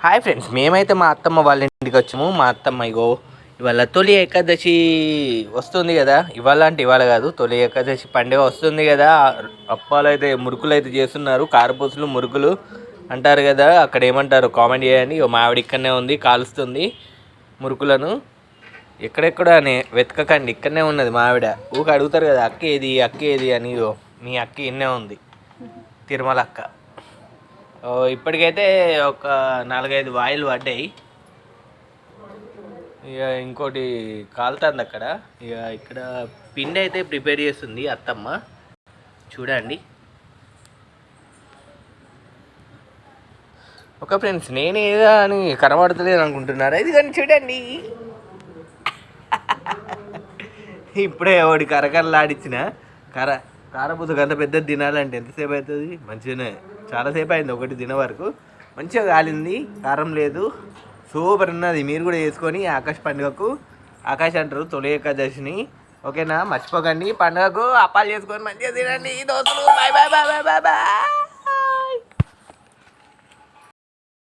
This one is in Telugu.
హాయ్ ఫ్రెండ్స్, మేమైతే మా అత్తమ్మ వాళ్ళ ఇంటికి వచ్చాము. మా అత్తమ్మ ఇగో ఇవాళ తొలి ఏకాదశి వస్తుంది కదా. ఇవాళ అంటే ఇవాళ కాదు, తొలి ఏకాదశి పండుగ వస్తుంది కదా. అప్పాలు అయితే మురుకులు అయితే చేస్తున్నారు. కారపూసలు మురుకులు అంటారు కదా, అక్కడ ఏమంటారు కామెంట్ చేయండి. ఇగో మా ఆవిడ ఇక్కడనే ఉంది, కాలుస్తుంది మురుకులను. ఎక్కడెక్కడనే వెతకకండి, ఇక్కడనే ఉన్నది మా ఆవిడ. ఊక అడుగుతారు కదా అక్క ఏది అని. ఇగో మీ అక్క ఇన్నే ఉంది, తిరుమల అక్క. ఇప్పటికైతే ఒక 4-5 వాయిలు పడ్డాయి. ఇక ఇంకోటి కాలుతుంది అక్కడ. ఇక ఇక్కడ పిండి అయితే ప్రిపేర్ చేస్తుంది అత్తమ్మ, చూడండి. ఒక ఫ్రెండ్స్, నేనేదా అని కనబడతలేదు అనుకుంటున్నారా? ఇది కానీ చూడండి, ఇప్పుడే ఒకటి కరకరలాడించిన కారపూసకు అంత పెద్దది తినాలంటే ఎంతసేపు అవుతుంది? మంచిగానే చాలాసేపు అయింది ఒకటి తినే వరకు. మంచిగా కాలింది, కారం లేదు, సూపర్ ఉన్నది. మీరు కూడా చేసుకొని ఆకాశ పండుగకు, ఆకాశ అంటారు తొలి ఏకాదశిని, ఓకేనా? మర్చిపోకండి. పండుగకు అప్పాలు చేసుకొని మంచిగా తినండి దోస్తులు. Bye bye bye bye bye bye.